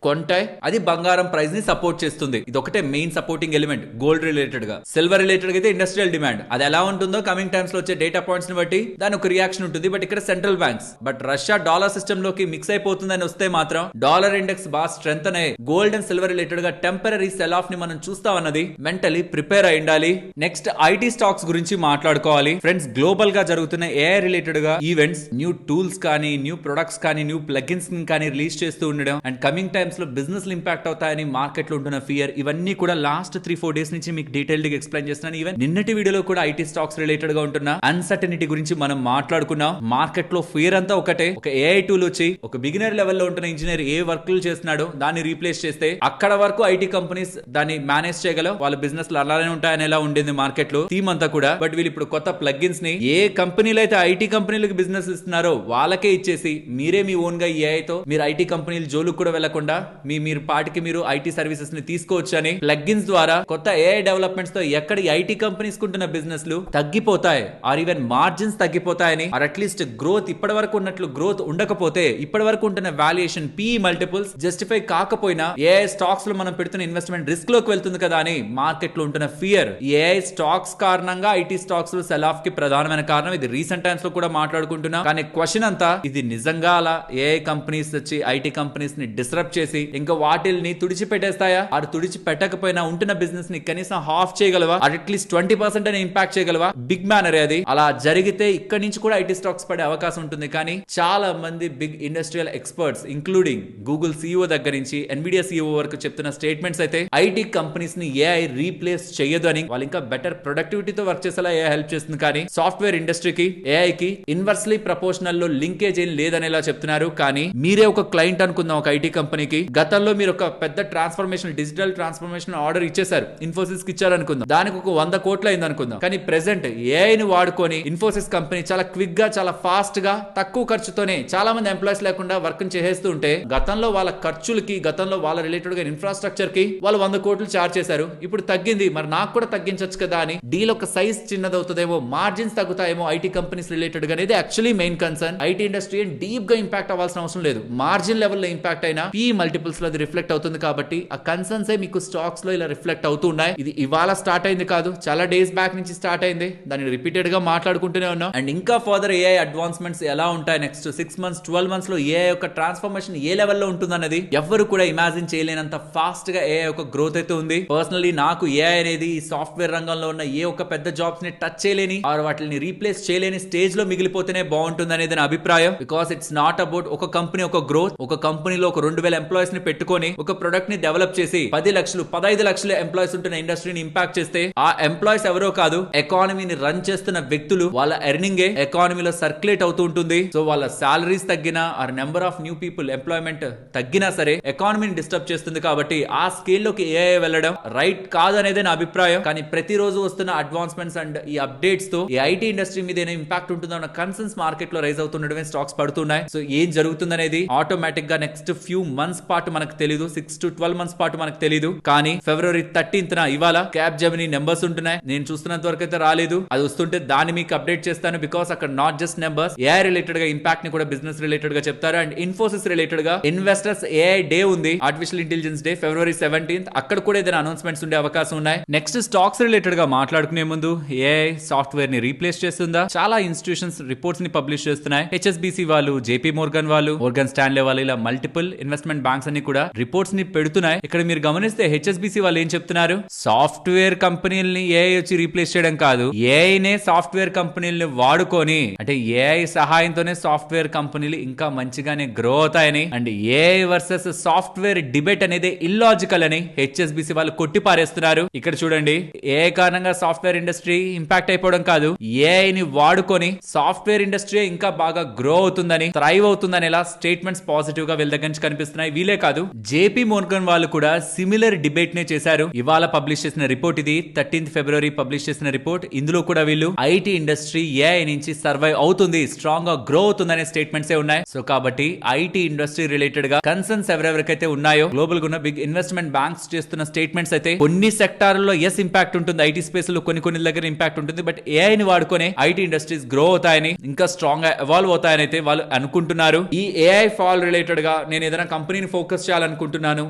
కొంటాయి. అది బంగారం ప్రైస్ ని సపోర్ట్ చేస్తుంది. ఇది ఒకటే main supporting element gold related గా. సిల్వర్ రిలేటెడ్ అయితే ఇండస్ట్రియల్ డిమాండ్, అది ఎలా ఉంటుందో కమింగ్ టైమ్స్ లో వచ్చే డేటా పాయింట్స్ ని బట్టి దాని ఒక రియాక్షన్ ఉంటుంది. బట్ ఇక్కడ central banks, but Russia dollar system లోకి మిక్స్ అయిపోతుందని వస్తే మాత్రం డాలర్ ఇండెక్స్ బాగా స్ట్రెంత్ అనే గోల్డ్ అండ్ సిల్వర్ రిలేటెడ్ గా టెంపరీ సెల్ ఆఫ్ ని మనం చూస్తామన్నది మెంటలీ ప్రిపేర్ అయి ఉండాలి. నెక్స్ట్ ఐటీ స్టాక్స్ గురించి మాట్లాడుకోవాలి ఫ్రెండ్స్. గ్లోబల్ గా జరుగుతున్న ఏఐ రిలేటెడ్ గా ఈవెంట్స్, న్యూ టూల్స్ కానీ, న్యూ ప్రొడక్ట్స్ కానీ, న్యూ ప్లగిన్స్ కానీ రిలీజ్ చేస్తూ ఉండడం అండ్ కమింగ్ టైమ్స్ లో బిజినెస్ ఇంపాక్ట్ అవుతాయని మార్కెట్ లో ఉంటున్న ఫియర్, ఇవన్నీ కూడా లాస్ట్ 3-4 డేస్ నుంచి మీకు డీటెయిల్డ్ గా ఎక్స్ప్లెయిన్ చేస్తున్నాను. ఈవెన్ నిన్నటి వీడియోలో కూడా ఐటీ స్టాక్స్ రిలేటెడ్ గా ఉంటున్న అన్సర్టనిటీ గురించి మనం మాట్లాడుకున్నాం. మార్కెట్ లో ఫియర్ అంతా ఒకటే. ఒక ఏఐ టూల్ వచ్చి ఒక బిగినర్ లెవెల్ లో ఉంటున్న ఇంజనీర్ ఏ వర్క్లు చేస్తున్నాడో దాన్ని రీప్లేస్ చేస్తే అక్కడ వరకు ఐటీ కంపెనీస్ దాన్ని మేనేజ్ చేయగలవు, వాళ్ళ బిజినెస్ అలానే ఉంటాయని ఎలా ఉండేది మార్కెట్ లో థీమ్ అంతా కూడా. బట్ వీళ్ళు ఇప్పుడు కొత్త ప్లగిన్స్ ని ఏ కంపెనీలు అయితే ఐటీ కంపెనీలకు బిజినెస్ ఇస్తున్నారో వాళ్ళకే ఇచ్చేసి మీరే మీ ఓన్ గా ఏఐ తో మీరు ఐటీ కంపెనీలు జోలుకు కూడా వెళ్లకుండా మీరు పాటికి మీరు ఐటీ సర్వీసెస్ ని తీసుకోవచ్చు అని ప్లగిన్స్ ద్వారా కొత్త ఏఐ డెవలప్మెంట్స్ తో ఎక్కడ ఐటీ కంపెనీస్ కుంటున్న బిజినెస్ లు తగ్గిపోతాయి ఆర్ ఈవెన్ మార్జిన్స్ తగ్గిపోతాయని, ఆర్ అట్లీస్ట్ గ్రోత్ ఇప్పటి వరకు ఉన్నట్లు గ్రోత్ ఉండకపోతే ఇప్పటి వరకు ఉంటున్న వాల్యుయేషన్ పి మల్టిపుల్స్ జస్టిఫై కాకపోయినా ఏఐ స్టాక్స్ లో మనం పెడుతున్న ఇన్వెస్ట్మెంట్ రిస్క్ లోకి వెళ్తుంది కదా అని మార్కెట్ లో ఉంటున్న ఫియర్. ఏఐ స్టాక్స్ కారణంగా ఐటీ స్టాక్స్ లో సెల్ ఆఫ్ కి ప్రధానమైన కారణం. ఇది రీసెంట్ టైమ్స్ లో కూడా మాట్లాడుకుంటున్నాం. కానీ క్వశ్చన్ అంతా ఇది నిజంగా అలా ఏఐ కంపెనీస్ వచ్చి ఐటీ కంపెనీస్ ని డిస్టర్బ్ చేసి ఇంకా వాటిల్ని తుడిచిపెట్టేస్తాయా? అది తుడిచిపెట్టకపోయినా ఉంటున్న బిజినెస్ ని కనీసం హాఫ్ చేయగలవా? అట్లీస్ట్ 20% అని ఇంపాక్ట్ చేయగలవా? బిగ్ మ్యానర్ అది. అలా జరిగితే ఇక్కడ నుంచి కూడా ఐటీ స్టాక్స్ పడే అవకాశం ఉంటుంది. కానీ చాలా మంది big industrial experts including Google CEO దగ్గర నుంచి ఎన్విడియా సిఇఓ వరకు చెప్తున్న స్టేట్మెంట్స్ అయితే ఐటీ కంపెనీస్ ని ఏఐ రీప్లేస్ చేయదు అని, వాళ్ళు ఇంకా బెటర్ ప్రొడక్టివిటీతో వర్క్ చేసేలా ఏఐ హెల్ప్ చేస్తుంది. కానీ సాఫ్ట్వేర్ ఇండస్ట్రీకి ఏఐ కి ఇన్వర్స్లీ ప్రపోర్షనల్ లో లింకేజ్ ఏం లేదనేలా చెప్తున్నారు. కానీ మీరే ఒక క్లయింట్ అనుకుందాం ఒక ఐటీ కంపెనీకి. గతంలో మీరు ఒక పెద్ద ట్రాన్స్ఫర్మేషన్, డిజిటల్ ట్రాన్స్ఫర్మేషన్ ఆర్డర్ ఇచ్చేసారు, ఇన్ఫోసిస్ కి ఇచ్చారు అనుకుందాం. దానికి ఒక 100 కోట్లు అయింది అనుకుందాం. కానీ ప్రెసెంట్ ఏఐ ని వాడుకొని ఇన్ఫోసిస్ కంపెనీ చాలా క్విక్ గా, చాలా ఫాస్ట్ గా, తక్కువ ఖర్చుతోనే చాలా మంది ఎంప్లాయీస్ లేకుండా వర్క్ చేసేస్తూ ఉంటే గతంలో వాళ్ళ ఖర్చులకి, గతంలో వాళ్ళ రిలేటెడ్ గా ఇన్ఫ్రాస్ట్రక్చర్ కి వాళ్ళు 100 కోట్లు చార్జ్ చేశారు. ఇప్పుడు తగ్గింది, మరి నాకు కూడా తగ్గించొచ్చు కదా అని డీల్ ఒక సైజ్ చిన్నదవుతుందేమో, మార్జిన్స్ తగ్గుతాయేమో ఐటీ కంపెనీస్ రిలేటెడ్ గా అనేది actually main concern. IT industry deep గా ఇంపాక్ట్ అవ్వాల్సిన అవసరం లేదు. మార్జిన్ లెవెల్ లో ఇంపాక్ట్ అయినా పి మల్టిపుల్స్ లో అది రిఫ్లెక్ట్ అవుతుంది. కాబట్టి ఆ కన్సర్న్స్ మీకు స్టాక్స్ లో ఇలా రిఫ్లెక్ట్ అవుతూ ఉన్నాయి. ఇది ఇవాళ స్టార్ట్ అయింది కాదు, చాలా డేస్ బ్యాక్ నుంచి స్టార్ట్ అయింది. దాన్ని రిపీటెడ్ గా మాట్లాడుకుంటూనే ఉన్నాం. అండ్ ఇంకా ఫర్దర్ ఏఐ అడ్వాన్స్మెంట్స్ ఎలా ఉంటాయి నెక్స్ట్ 6 months 12 months లో ఏఐ యొక్క ట్రాన్స్ఫర్మేషన్ ఏ లెవెల్లో ఉంటుందన్నది ఎవ్వరు కూడా ఇమాజిన్ చేయలేనంత ఫాస్ట్ గా ఏఐ యొక్క గ్రోత్ అయితే ఉంది. పర్సనలీ నాకు ఏఐ అనేది ఈ సాఫ్ట్వేర్ రంగంలో ఉన్న ఏ ఒక్క పెద్ద జాబ్స్ ని టచ్ చేయలేని ఆర్ వాటిని రీప్లేస్ చేయలేని తెలియని స్టేజ్ లో మిగిలిపోతేనే బాగుంటుంది అనేది నా అభిప్రాయం. బికాస్ ఇట్స్ నాట్ అబౌట్ ఒక కంపెనీ ఒక గ్రోత్, ఒక కంపెనీలో ఒక 2000 ఎంప్లాయీస్ ని పెట్టుకొని ఒక ప్రొడక్ట్ ని డెవలప్ చేసి 10 లక్షలు 15 లక్షల ఎంప్లాయీస్ ఉంటున్న ఇండస్ట్రీని ఇంపాక్ట్ చేస్తే ఆ ఎంప్లాయీస్ ఎవరో కాదు, ఎకానమీని రన్ చేస్తున్న వ్యక్తులు. వాళ్ళ ఎర్నింగ్ ఎకానమీలో సర్క్యులేట్ అవుతూ ఉంటుంది. సో వాళ్ళ సాలరీస్ తగ్గినా or number of new people employment తగ్గినా సరే ఎకానమీని డిస్టర్బ్ చేస్తుంది. కాబట్టి ఆ స్కేల్ లోకి ఏఐ వెళ్ళడం రైట్ కాదు అనేది నా అభిప్రాయం. కానీ ప్రతిరోజు వస్తున్న అడ్వాన్స్మెంట్స్ అండ్ ఈ అప్డేట్స్ తో ఈ ఐటీ ఇండస్ట్రీ మీద ఏమైనా ఇంపాక్ట్ ఉంటుందో కన్సర్న్స్ మార్కెట్ లో రైజ్ అవుతుండడమే స్టాక్స్ పడుతున్నాయి. సో ఏం జరుగుతుందనేది ఆటోమేటిక్ గా నెక్స్ట్ ఫ్యూ మంత్స్ పాటు మనకు తెలియదు, 6 to 12 మంత్స్ పాటు మనకు తెలియదు. కానీ February 13th ఇవాళ క్యాప్ జెమినీ నెంబర్స్ ఉంటున్నాయి. నేను చూస్తున్నంత వరకు అయితే రాలేదు, అది వస్తుంటే దాన్ని మీకు అప్డేట్ చేస్తాను. బికాస్ అక్కడ not just numbers, AI related గా ఇంపాక్ట్ ని కూడా బిజినెస్ రిలేటెడ్ గా చెప్తారు. అండ్ ఇన్ఫోసిస్ రిలేటెడ్ గా ఇన్వెస్టర్స్ ఏఐ డే ఉంది, artificial intelligence day February 17th. అక్కడ కూడా ఏదైనా అనౌన్స్మెంట్స్ ఉండే అవకాశం ఉన్నాయి. నెక్స్ట్ స్టాక్స్ రిలేటెడ్ గా మాట్లాడుకునే ముందు ఏఐ సాఫ్ట్వేర్ ని రీప్లేస్ చేస్తుందా? చాలా ఇన్స్టిట్యూషన్స్ రిపోర్ట్స్ ని పబ్లిష్ చేస్తున్నాయి. HSBC వాళ్ళు, జేపీ మోర్గన్ వాళ్ళు, మోర్గన్ స్టాన్లే వాళ్ళు, ఇలా మల్టిపుల్ ఇన్వెస్ట్మెంట్ బ్యాంక్స్ అన్ని కూడా రిపోర్ట్స్ ని పెడుతున్నాయి. ఇక్కడ మీరు గమనిస్తే HSBC వాళ్ళు ఏం చెప్తున్నారు, సాఫ్ట్వేర్ కంపెనీలని ఏఐ వచ్చి రీప్లేస్ చేయడం కాదు, ఏఐనే సాఫ్ట్వేర్ కంపెనీలని వాడుకొని, అంటే ఏఐ సహాయంతోనే సాఫ్ట్వేర్ కంపెనీలు ఇంకా మంచిగానే గ్రో అవుతాయని, and AI versus software debate అనేది ఇల్లాజికల్ అని HSBC వాళ్ళు కొట్టి పారేస్తున్నారు. ఇక్కడ చూడండి, ఏఐ కారణంగా సాఫ్ట్వేర్ ఇండస్ట్రీ ఇంపాక్ట్ అయిపోవడం కాదు, ఏఐ ని వాడుకొని సాఫ్ట్వేర్ ఇండస్ట్రీ ఇంకా బాగా గ్రో అవుతుందని, థ్రైవ్ అవుతుందని ఇలా స్టేట్మెంట్స్ పాజిటివ్ గా వీళ్ళ దగ్గర నుంచి కనిపిస్తున్నాయి. వీలే కాదు, జేపీ మోర్గన్ వాళ్ళు కూడా సిమిలర్ డిబేట్ నే చేశారు. ఇవాళ పబ్లిష్ చేసిన రిపోర్ట్ ఇది, 13th February పబ్లిష్ చేసిన రిపోర్ట్. ఇందులో కూడా వీళ్ళు ఐటీ ఇండస్ట్రీ ఏఐ నుంచి సర్వైవ్ అవుతుంది, స్ట్రాంగ్ గా గ్రో అవుతుందనే స్టేట్మెంట్స్ ఉన్నాయి. సో కాబట్టి ఐటీ ఇండస్ట్రీ రిలేటెడ్ గా కన్సర్న్స్ ఎవరెవరికైతే ఉన్నాయో, గ్లోబల్ గా ఉన్న బిగ్ ఇన్వెస్ట్మెంట్ బ్యాంక్స్ చేస్తున్న స్టేట్మెంట్స్ అయితే కొన్ని సెక్టార్లలో ఎస్ ఇంపాక్ట్ ఉంటుంది, ఐటీ స్పేస్ లో కొన్ని దగ్గర ఇంపాక్ట్ ఉంటుంది. బట్ ఏఐ ని వాడుకొని ఐటీ ఇండస్ట్రీస్ గ్రో అవుతాయని, ఇంకా స్ట్రాంగ్ గా ఎవాల్వ్ అవుతాయని అయితే వాళ్ళు అనుకుంటున్నారు. ఈ ఏఐ ఫాల్ రిలేటెడ్ గా నేను ఏదైనా కంపెనీని ఫోకస్ చేయాలనుకుంటున్నాను,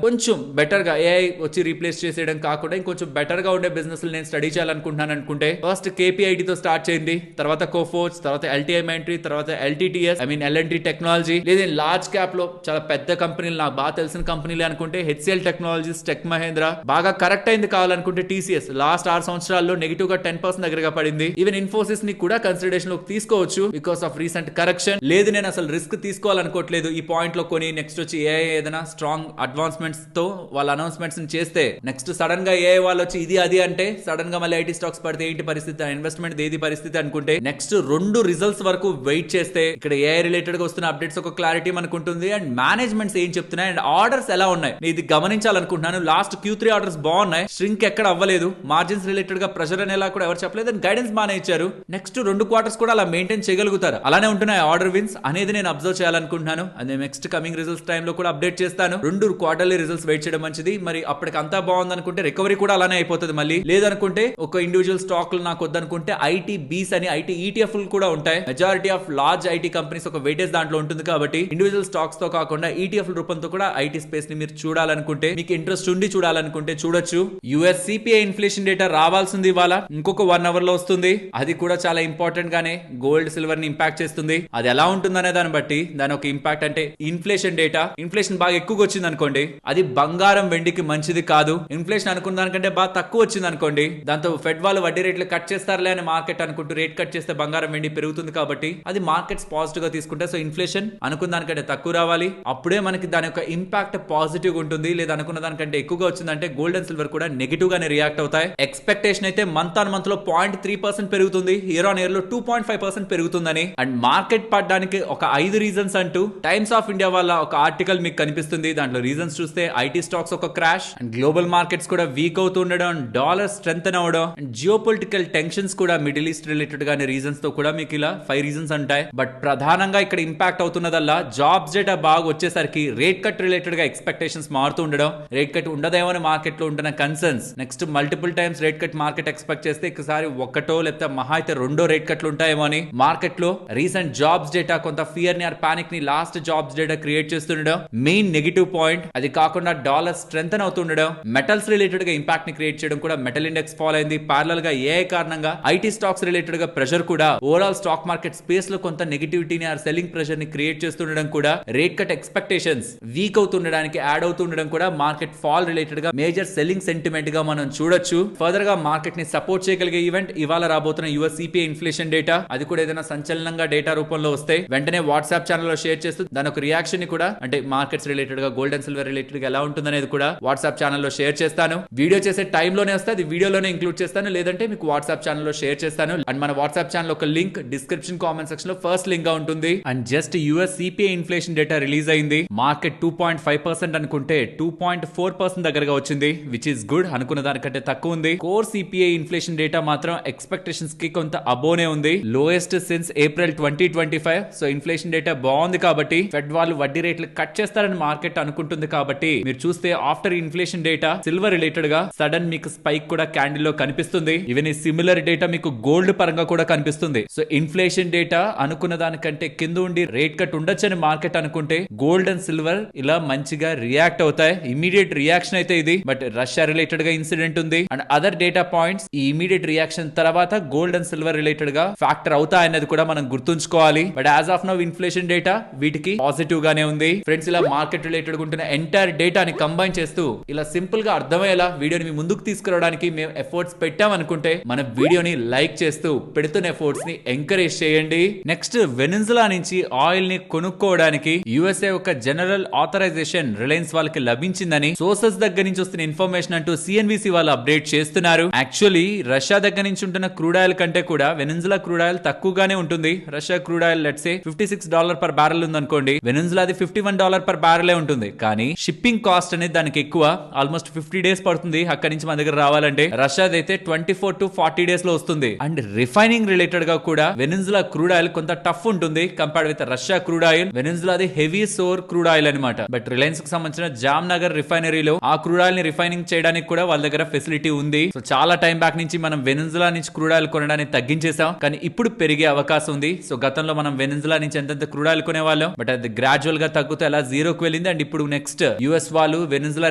కొంచెం బెటర్ గా ఏఐ వచ్చి రీప్లేస్ చేసేయడం కాకుండా ఇంకొంచెం బెటర్ గా ఉండే బిజినెస్ నేను స్టడీ చేయాలనుకుంటున్నాను అనుకుంటే, ఫస్ట్ KPIT తో స్టార్ట్ చేయండి, తర్వాత కోఫోర్జ్, తర్వాత LTIMindtree, తర్వాత LTTS, L&T టెక్నాలజీ. లేదా లార్జ్ క్యాప్ లో చాలా పెద్ద కంపెనీలు, నాకు బాగా తెలిసిన కంపెనీలు అనుకుంటే HCL టెక్నాలజీస్, టెక్ మహేంద్ర. బాగా కరెక్ట్ అయింది కావాలనుకుంటే TCS, లాస్ట్ 6 సంవత్సరాల్లో నెగిటివ్ గా 10% దగ్గరగా పడింది. ఈవెన్ ఇన్ఫోసిస్ ని కూడా కన్సిడరేషన్ లోకి తీసుకోవచ్చు బికాస్ ఆఫ్ రీసెంట్ కరెక్షన్. లేదు నేను అసలు రిస్క్ తీసుకోవాలనుకోవట్లేదు ఈ పాయింట్ లో కొని, నెక్స్ట్ వచ్చి ఏఐ ఏదైనా స్ట్రాంగ్ అడ్వాన్స్మెంట్స్ తో వాళ్ళ అనౌన్స్మెంట్స్ చేస్తే, నెక్స్ట్ సడన్ గా ఏఐ వాళ్ళు వచ్చి ఇది అది అంటే సడన్ గా మళ్ళీ ఐటీ స్టాక్స్ పడితే ఏంటి పరిస్థితి, ఇన్వెస్ట్మెంట్ ఏది పరిస్థితి అనుకుంటే, నెక్స్ట్ 2 రిజల్ట్స్ వరకు వెయిట్ చేస్తే ఇక్కడ ఏఐ రిలేటెడ్ గా వస్తున్న అప్డేట్స్ ఒక క్లారిటీ మనకు ఉంటుంది. అండ్ మేనేజ్మెంట్స్ ఏం చెప్తున్నాయి అండ్ ఆర్డర్స్ ఎలా ఉన్నాయి ఇది గమనించాలనుకుంటున్నాను. లాస్ట్ Q3 ఆర్డర్స్ బాగున్నాయి, స్ట్రింక్ ఎక్కడ అవ్వలేదు, మార్జిన్స్ రిలేటెడ్ గా ప్రెషర్ అనేలా కూడా ఎవరు చెప్పలేదు, అండ్ గైడెన్స్ బాగానే ఇచ్చారు. నెక్స్ట్ 2 క్వార్టర్స్ కూడా అలా మెయింటైన్ చేయగలుగుతారు, అలానే ఉంటున్నాయి ఆర్డర్ విన్స్ అనేది నేను అబ్జర్వ్ చేయాలనుకుంటున్నాను. అదే నెక్స్ట్ కమింగ్ రిజల్ట్స్ టైం లో కూడా అప్డేట్ చేస్తాను. 2 క్వార్టర్లీ రిజల్ట్స్ వెయిట్ చేయడం మంచిది. మరి అప్పటికి అంతా బాగుంది అనుకుంటే రికవరీ కూడా అలానే అయిపోతుంది. మళ్ళీ లేదనుకుంటే ఒక ఇండివిజువల్ స్టాక్ నాకు వద్దనుకుంటే ఐటీ బీస్ అని ఐటీ ETF కూడా ఉంటాయి. Majority of large IT companies ఒక వెయిటేజ్ దాంట్లో ఉంటుంది. కాబట్టి ఇండివిజువల్ స్టాక్స్ తో కాకుండా ETF రూపంతో కూడా ఐటీ స్పేస్ ని మీరు చూడాలనుకుంటే, మీకు ఇంట్రెస్ట్ ఉండి చూడాలనుకుంటే చూడొచ్చు. US CPI ఇన్ఫ్లేషన్ డేటా రావాల్సింది ఇవాళ, ఇంకొక 1 hour లో వస్తుంది. అది కూడా చాలా ఇంపార్టెంట్ గానే గోల్డ్ సిల్వర్ ని ఇంపాక్ట్ చేస్తుంది. అది ఎలా ఉంటుందనే దాన్ని బట్టి దాని ఒక ఇంపాక్ట్, అంటే ఇన్ఫ్లేషన్ డేటా, ఇన్ఫ్లేషన్ బాగా ఎక్కువగా వచ్చింది అనుకోండి, అది బంగారం వెండికి మంచిది కాదు. ఇన్ఫ్లేషన్ అనుకున్న దానికంటే బాగా తక్కువ వచ్చింది అనుకోండి, దాంతో ఫెడ్ వాళ్ళు వడ్డీ రేట్లు కట్ చేస్తారులే అని మార్కెట్ అనుకుంటూ రేట్ కట్ చేస్తే బంగారం వెండి పెరుగుతుంది. కాబట్టి అది మార్కెట్స్ పాజిటివ్ గా తీసుకుంటే, సో ఇన్ఫ్లేషన్ అనుకున్న దానికంటే తక్కువ రావాలి, అప్పుడే మనకి దాని యొక్క ఇంపాక్ట్ పాజిటివ్ ఉంటుంది. లేదా అనుకున్న దానికంటే ఎక్కువగా వచ్చిందంటే గోల్డ్ అండ్ సిల్వర్ కూడా నెగిటివ్ గానే రియాక్ట్ అవుతాయి. ఎక్స్పెక్టేషన్ అయితే మంత్ ఆన్ మంత్ లో 0.3% పెరుగుతుంది, ఇయర్ ఆన్ ఇయర్ లో 2.5% పెరుగుతుందని. అండ్ మార్కెట్ పడడానికి ఒక 5 రీజన్స్ అంటూ టైమ్స్ ఆఫ్ ఇండియా వాళ్ళ ఒక ఆర్టికల్ మీకు కనిపిస్తుంది. దాంట్లో రీజన్స్ చూస్తే ఐటీ స్టాక్స్ ఒక క్రాష్, అండ్ గ్లోబల్ మార్కెట్స్ కూడా వీక్ అవుతుండడం, డాలర్ స్ట్రెంథెన్ అవడం, అండ్ జియోపొలిటికల్ టెన్షన్స్ కూడా మిడిల్ ఈస్ట్ రిలేటెడ్ గానే రీజన్స్ తో కూడా మీకు ఇలా 5 రీజన్స్ ఉంటాయి. బట్ ప్రధానంగా ఇక్కడ ఇంపాక్ట్ అవుతున్నదల్లా జాబ్స్ డేటా బాగా వచ్చేసరికి రేట్ కట్ రిలేటెడ్ గా ఎక్స్పెక్టేషన్స్ మారుతూ ఉండడం, రేట్ కట్ ఉండదేమో అని మార్కెట్ లో ఉంటున్న concerns. Next multiple times rate cut market expect చేస్తే ఒకసారి ఒకటో లేకపోతే మహా అయితే 2 రేట్ కట్లు ఉంటాయేమో అని మార్కెట్ లో రీసెంట్ జాబ్స్ డేటా కొంత ఫియర్ ని ఆర్ పానిక్ ని లాస్ట్ జాబ్స్ డేటా క్రియేట్ చేస్తుండడం మెయిన్ నెగిటివ్ పాయింట్. అది కాకుండా డాలర్ స్ట్రెంథెన్ అవుతుండడం, మెటల్స్ రిలేటెడ్ గా ఇంపాక్ట్ ని క్రియేట్ చేయడం కూడా మెటల్ ఇండెక్స్ ఫాల్ అయింది. ప్యారలల్ గా ఏఐ కారణంగా ఐటీ స్టాక్స్ రిలేటెడ్ గా ప్రెషర్ కూడా ఓవరాల్ స్టాక్ మార్కెట్ స్పేస్ లో కొంత నెగిటివిటీని ఆర్ సెల్లింగ్ ప్రెషర్ ని క్రియేట్ చేస్తుండడం కూడా రేట్ కట్ ఎక్స్పెక్టేషన్స్ వీక్ అవుతుండడానికి యాడ్ అవుతుండడం కూడా మార్కెట్ ఫాల్ రిలేటెడ్ గా మేజర్ సెల్లింగ్ సెంటిమెంట్ గా మనం చూడొచ్చు. ఫర్దర్ గా మార్కెట్ ని సపోర్ట్ చేయగలిగే ఈవెంట్ ఇవాళ రాబోతున్న US CPI inflation inflation data, అది కూడా ఏదైనా సంచలనంగా డేటా రూపంలో వస్తే వెంటనే వాట్సాప్ ఛానల్ లో షేర్ చేస్తూ దాని ఒక రియాక్షన్ ని కూడా, అంటే మార్కెట్స్ రిలేటెడ్ గా గోల్డ్ అండ్ సిల్వర్ రిలేటెడ్ గా ఎలా ఉంటుందనేది కూడా వాట్సాప్ ఛానల్ లో షేర్ చేస్తాను. వీడియో చేసే టైం లోనే వస్తే అది వీడియోలోనే ఇంక్లూడ్ చేస్తాను, లేదంటే మీకు వాట్సాప్ ఛానల్ లో షేర్ చేస్తాను. అండ్ మన వాట్సాప్ ఛానల్ ఒక లింక్ డిస్క్రిప్షన్ కామెంట్ సెక్షన్ లో ఫస్ట్ లింక్ గా ఉంటుంది. And just US CPI inflation data release అయింది. మార్కెట్ 2.5% అనుకుంటే 2.4% దగ్గరగా వచ్చింది, విచ్ ఇస్ గుడ్. అనుకున్న దానికంటే తక్కువ ఉంది. కోర్ సిపిఐ ఇన్ఫ్లేషన్ డేటా మాత్రం ఎక్స్పెక్టేషన్స్ కి కొంత అబోనే ఉంది, lowest since April 2025. So inflation data బాగుంది కాబట్టి ఫెడ్ వాళ్ళు వడ్డీ రేట్లు కట్ చేస్తారని మార్కెట్ అనుకుంటుంది. కాబట్టి మీరు చూస్తే after inflation data silver related గా సడన్ మీకు స్పైక్ కూడా క్యాండిల్ లో కనిపిస్తుంది. ఈవెన్ ఈ సిమిలర్ డేటా మీకు గోల్డ్ పరంగా కూడా కనిపిస్తుంది. సో ఇన్ఫ్లేషన్ డేటా అనుకున్న దానికంటే కింద ఉండి రేట్ కట్ ఉండొచ్చని మార్కెట్ అనుకుంటే గోల్డ్ అండ్ సిల్వర్ ఇలా మంచిగా రియాక్ట్ అవుతాయి. ఇమీడియట్ రియాక్షన్ అయితే ఇది, బట్ రష్యా రిలేటెడ్ గా ఇన్సిడెంట్ ఉంది అండ్ అదర్ డేటా పాయింట్స్ ఈ ఇమీడియట్ రియాక్షన్ తర్వాత గోల్డ్ అండ్ సిల్వర్ రిలేటెడ్ గా ఫ్యాక్టర్ అవుతాయన్నది కూడా మనం గుర్తుంచుకోవాలి. But as of now inflation data వీటికి పాజిటివ్ గానే ఉంది. ఫ్రెండ్స్, ఇలా మార్కెట్ రిలేటెడ్ ఉంటున్న ఎంటైర్ డేటాని కంబైన్ చేస్తూ ఇలా సింపుల్ గా అర్థమయ్యేలా వీడియోని మీ ముందుకు తీసుకురావడానికి మేము ఎఫర్ట్స్ పెట్టామనుకుంటే మన వీడియోని లైక్ చేస్తూ పెడుతున్న ఎఫర్ట్స్ ని ఎంకరేజ్ చేయండి. నెక్స్ట్, వెనిజులా నుంచి ఆయిల్ ని కొనుక్కోవడానికి యుఎస్ఏ ఒక జనరల్ ఆథరైజేషన్ రిలయన్స్ వాళ్ళకి లభించిందని సోర్సెస్ దగ్గర నుంచి వస్తున్న ఇన్ఫర్మేషన్ అంటూ సిఎన్బిసి వాళ్ళు అప్డేట్ చేస్తున్నారు. యాక్చువల్లీ రష్యా దగ్గర నుంచి ఉంటున్న క్రూడ్ ఆయిల్ కంటే కూడా వెనిజులా క్రూడ్ ఆయిల్ తక్కువగానే ఉంటుంది. Russia crude oil let's say $56 per barrel ఉందనుకోండి, వెనిజులాది $51 పర్ బ్యారెల్ ఉంటుంది. కానీ షిప్పింగ్ కాస్ట్ అనేది దానికి ఎక్కువ, ఆల్మోస్ట్ 50 డేస్ పడుతుంది అక్కడి నుంచి మన దగ్గర రావాలంటే. రష్యాది అయితే 24 to 40 డేస్ లో వస్తుంది. అండ్ రిఫైనింగ్ రిలేటెడ్ గా కూడా వెనిజులా క్రూడ్ ఆయిల్ కొంత టఫ్ ఉంటుంది compared with Russia crude oil. వెనిజులాది హెవీ సోర్ క్రూడ్ ఆయిల్ అనమాట. బట్ రిలయన్స్ కు సంబంధించిన జామ్ నగర్ రిఫైనరీలో ఆ క్రూడ్ ఆయిల్ ని రిఫైనింగ్ చేయడానికి కూడా వాళ్ళ దగ్గర ఫెసిలిటీ ఉంది. సో చాలా టైం బ్యాక్ నుంచి మనం వెనిజులా నుంచి క్రూడ్ ఆయిల్ కొనడానికి తగ్గించేసాం, కానీ ఇప్పుడు పెరిగే అవకాశం ఉంది. సో గతంలో మనం వెనిజులా నుంచి ఎంతెంత క్రూడ్ ఆయిల్ కొనేవాళ్ళం, బట్ అది గ్రాడ్యువల్ గా తగ్గుతూ అలా జీరోకి వెళ్ళింది. అండ్ ఇప్పుడు నెక్స్ట్ యుఎస్ వాళ్ళు వెనిజులా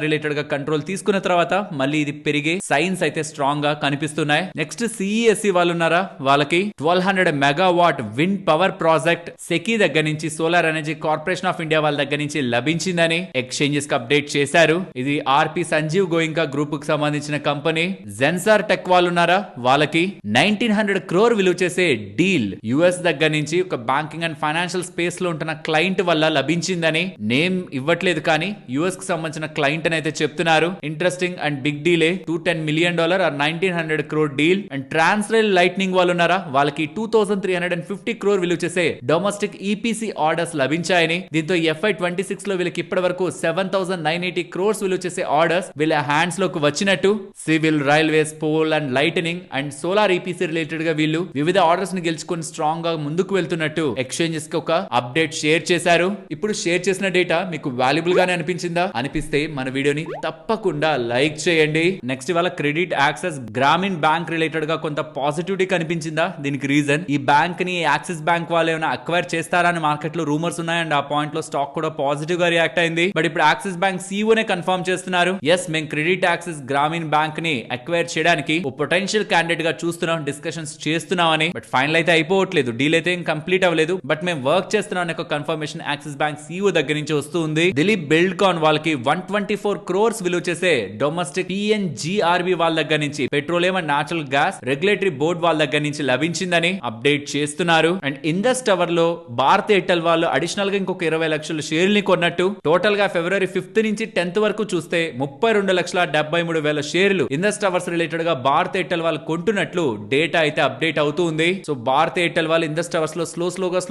రిలేటెడ్ గా కంట్రోల్ తీసుకున్న తర్వాత మళ్ళీ ఇది పెరిగే సైన్స్ అయితే స్ట్రాంగ్ గా కనిపిస్తున్నాయి. నెక్స్ట్ సిఈఎస్సి వాళ్ళు ఉన్నారా, వాళ్ళకి 1200 megawatt wind power project SECI దగ్గర నుంచి solar energy corporation of India వాళ్ళ దగ్గర నుంచి లభించిందని ఎక్స్చేంజెస్ కి అప్డేట్ చేశారు. ఇది ఆర్పి సంజీవ్ గోయింకా గ్రూప్ కు సంబంధించిన కంపెనీ. జెన్సార్ టెక్ వాళ్ళు ఉన్నారా, వాళ్ళకి 1900 crore విలువ చేసే డీల్ యుఎస్ దగ్గర నుంచి ఒక బ్యాంకింగ్ అండ్ ఫైనాన్షియల్ స్పేస్ లో ఉంటున్న క్లయింట్ వల్ల లభించిందని నేమ్ ఇవ్వట్లేదు, కానీ యుఎస్ కు సంబంధించిన క్లయింట్ అని అయితే చెప్తున్నారు. ఇంట్రెస్టింగ్ అండ్ బిగ్ డీలే, $210 million or 1900 crore deal. And Transrail Lightning వాళ్ళు ఉన్నారా, వాళ్ళకి 2350 crore విలువ చేసే డొమెస్టిక్ ఈపీసీ ఆర్డర్స్ లభించాయని. దీంతో FY26 లో వీళ్ళకి ఇప్పటి వరకు 7980 crores విలువ చేసే ఆర్డర్స్ వీళ్ళ హ్యాండ్స్ లోకి వచ్చినట్టు. Civil, railways, pole and lighting and solar EPC related గా వీళ్ళు వివిధ ఆర్డర్స్ ని గెలుచుకొని స్ట్రాంగ్ గా ముందుకు వెళ్తున్నట్టు ఎక్స్చేంజెస్ కి ఒక అప్డేట్ షేర్ చేశారు. ఇప్పుడు షేర్ చేసిన డేటా మీకు వాల్యుబుల్ గానే అనిపించిందా? అనిపిస్తే మన వీడియోని తప్పకుండా లైక్ చేయండి. నెక్స్ట్, వాళ్ళ credit access Grameen bank related గా కొంత పాజిటివిటీ కనిపించిందా? దీనికి రీజన్ ఈ బ్యాంక్ ని యాక్సిస్ బ్యాంక్ వాళ్ళు ఏమైనా అక్వైర్ చేస్తారా అని మార్కెట్ లో రూమర్స్ ఉన్నాయి. అండ్ ఆ పాయింట్ లో స్టాక్ కూడా పాజిటివ్ గా రియాక్ట్ అయింది. బట్ ఇప్పుడు యాక్సిస్ బ్యాంక్ సీఈఓనే కన్ఫర్మ్ చేస్తున్నారు, ఎస్ మేము క్రెడిట్ యాక్సెస్ గ్రామీణ్ బ్యాంక్ ని అక్వైర్ చేయడానికి ఓ పొటెన్షియల్ క్యాండిడేట్ గా చూస్తున్నాం, డిస్కషన్స్ చేస్తున్నామని. బట్ ఫైనల్ అయితే అయిపోవట్లేదు, డీల్ అయితే కంప్లీట్ అవ్వలేదు, బట్ మేము వర్క్ చేస్తున్నాం అనే ఒక కన్ఫర్మేషన్ యాక్సిస్ బ్యాంక్ సీఈఓ దగ్గర నుంచి వస్తుంది. దిలీప్ బిల్డ్కాన్ వాళ్ళకి 124 crores విలువ చేసే డొమెస్టిక్ PNGRB వాళ్ళ దగ్గర నుంచి petroleum and natural gas regulatory board వాళ్ళ దగ్గర నుంచి లభించిందని అప్డేట్ చేస్తున్నారు. అండ్ ఇండస్ టవర్ లో భారత్ ఎయిర్టెల్ వాళ్ళు అడిషనల్ గా ఇంకొక 20 లక్షల షేర్లు కొన్నట్టు. టోటల్ గా February 5th నుంచి 10th వరకు చూస్తే 32,73,000 షేర్లు ఇండస్ టవర్స్ రిలేటెడ్ గా భారత్ ఎయిర్టెల్ వాళ్ళు కొంటున్నట్లు డేటా అయితే అప్డేట్ అవుతూ ఉంది. సో భారత్ ఎయిర్టెల్ వాళ్ళు ఇండస్ టవర్స్ లో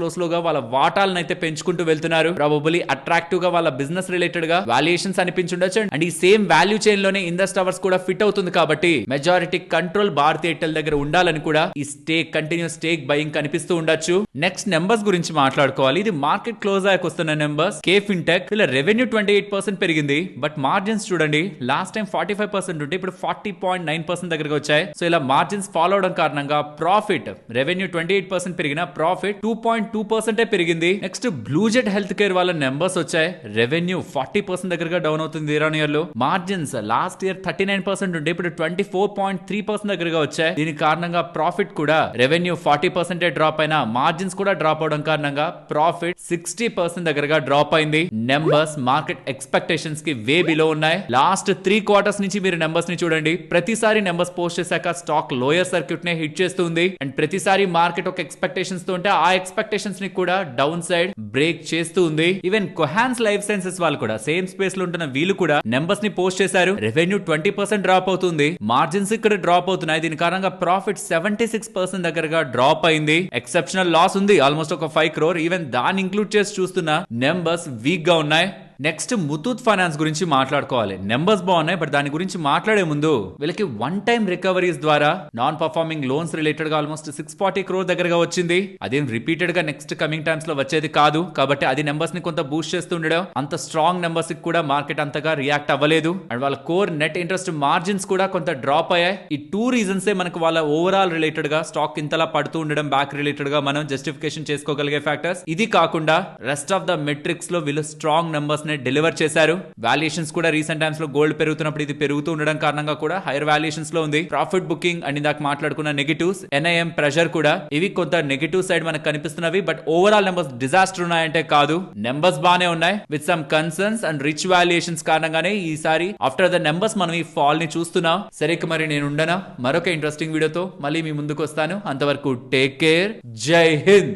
స్లోగా వాళ్ళ వాటాలను అయితే పెంచుకుంటూ వెళ్తున్నారు. ప్రాబబుల్లీ అట్రాక్టివ్ గా వాళ్ళ బిజినెస్ రిలేటెడ్ గా వాల్యుయేషన్స్ అనిపించుండొచ్చు. అండ్ ఈ సేమ్ వాల్యూ చైన్ లోనే ఇండస్ టవర్స్ కూడా ఫిట్ అవుతుంది కాబట్టి మెజారిటీ కంట్రోల్ భారత్ ఎయిర్టెల్ దగ్గర ఉండాలని కూడా ఈ కంటిన్యూస్ స్టేక్ బయింగ్ కనిపిస్తూ ఉండొచ్చు. నెక్స్ట్ నెంబర్స్ గురించి మాట్లాడుకోవాలి. ఇది మార్కెట్ క్లోజ్ అయ్యాక వస్తున్న నెంబర్స్. కే ఫిన్టెక్ ఇలా రెవెన్యూ 28% పెరిగింది, బట్ మార్జిన్స్ చూడండి లాస్ట్ టైం 45% ఉంటే ఇప్పుడు 40.9% దగ్గరకు వచ్చాయి. సో ఇలా మార్జిన్స్ ఫాలో అవడం కారణంగా ప్రాఫిట్ రెవెన్యూ 28% పెరిగిన ప్రాఫిట్ 2.2% పెరిగింది. Next blue jet health care వాళ్ళ నెంబర్స్ వచ్చాయి. రెవెన్యూ 40% దగ్గరగా డౌన్ అవుతుంది ఇయర్ ఆన్ ఇయర్ లో. మార్జిన్స్ లాస్ట్ ఇయర్ 39% ఉంటే ఇప్పుడు 24.3% దగ్గరగా వచ్చాయి. దీని కారణంగా ప్రాఫిట్ కూడా రెవెన్యూ 40% డ్రాప్ అయినా మార్జిన్స్ కూడా డ్రాప్ అవడం కారణంగా ప్రాఫిట్ 60% దగ్గరగా డ్రాప్ అయింది. నెంబర్స్ మార్కెట్ ఎక్స్పెక్టేషన్స్ కి వే బిలో ఉన్నాయి. లాస్ట్ 3 quarters నుంచి మీరు నెంబర్స్ ని చూడండి, ప్రతిసారి నెంబర్స్ పోస్ట్ చేశాక స్టాక్ లోయర్ సర్క్యూట్ నే హిట్ చేస్తుంది. అండ్ ప్రతిసారి మార్కెట్ ఒక ఎక్స్పెక్టేషన్స్ తో ఉంటే ఆ ఎక్స్పెక్టేషన్స్ ని కూడా డౌన్ సైడ్ బ్రేక్ చేస్తూ ఉంది. ఈవెన్ కొహాన్స్ లైఫ్ సైన్సెస్ వాళ్ళు కూడా సేమ్ స్పేస్ లో ఉంటున్న వీళ్ళు కూడా నెంబర్స్ ని పోస్ట్ చేశారు. రెవెన్యూ 20% డ్రాప్ అవుతుంది, మార్జిన్స్ ఇక్కడ డ్రాప్ అవుతున్నాయి. దీని కారణంగా ప్రాఫిట్ 76% దగ్గరగా డ్రాప్ అయింది. ఎక్సెప్షనల్ లాస్ ఉంది ఆల్మోస్ట్ ఒక 5 crore. ఈవెన్ దాన్ని ఇంక్లూడ్ చేసి చూస్తున్న నెంబర్స్ వీక్ గా ఉన్నాయి. నెక్స్ట్ ముతూత్ ఫైనాన్స్ గురించి మాట్లాడుకోవాలి. నెంబర్స్ బాగున్నాయి, బట్ దాని గురించి మాట్లాడే ముందు వీళ్ళకి వన్ టైం రికవరీస్ ద్వారా నాన్ పర్ఫార్మింగ్ లోన్స్ రిలేటెడ్ గా ఆల్మోస్ట్ 640 crore దగ్గరగా వచ్చింది. అదేం రిపీటెడ్ గా నెక్స్ట్ కమింగ్ టైమ్స్ లో వచ్చేది కాదు. కాబట్టి అది నెంబర్స్ ని కొంత బూస్ట్ చేస్తుండడం, అంత స్ట్రాంగ్ నెంబర్స్ కి కూడా మార్కెట్ అంతగా రియాక్ట్ అవ్వలేదు. అండ్ వాళ్ళ కోర్ నెట్ ఇంట్రెస్ట్ మార్జిన్స్ కూడా కొంత డ్రాప్ అయ్యాయి. ఈ 2 రీజన్సే మనకు వాళ్ళ ఓవరాల్ రిలేటెడ్ గా స్టాక్ ఇంతలా పడుతూ ఉండడం బ్యాక్ రిలేటెడ్ గా మనం జస్టిఫికేషన్ చేసుకోగలిగే ఫ్యాక్టర్స్. ఇది కాకుండా రెస్ట్ ఆఫ్ ద మెట్రిక్స్ లో వీళ్ళు స్ట్రాంగ్ నెంబర్స్ డెలివర్ చేశారు. వాల్యుయేషన్స్ కూడా రీసెంట్ టైమ్స్ లో గోల్డ్ పెరుగుతున్నప్పుడు ఇది పెరుగుతూ ఉండడం కారణంగా కూడా హైయర్ వాల్యుయేషన్స్ లో ఉంది. ప్రాఫిట్ బుకింగ్ అండ్ ఇందాక మాట్లాడుకున్న నెగటివ్స్, NIM ప్రెషర్ కూడా ఇవి కొంత నెగటివ్ సైడ్ మనకు కనిపిస్తున్నవి. బట్ ఓవరాల్ నెంబర్స్ డిజాస్టర్ ఉన్నాయంటే కాదు, నెంబర్స్ బానే ఉన్నాయి. With some concerns and rich valuations కారణంగానే ఈసారి ఆఫ్టర్ ద నెంబర్స్ మనం ఈ ఫాల్ ని చూస్తున్నాం. సరే, మరి నేను ఉండనా, మరొక ఇంట్రెస్టింగ్ వీడియోతో మళ్ళీ మీ ముందుకు వస్తాను. అంతవరకు టేక్ కేర్, జై హింద్.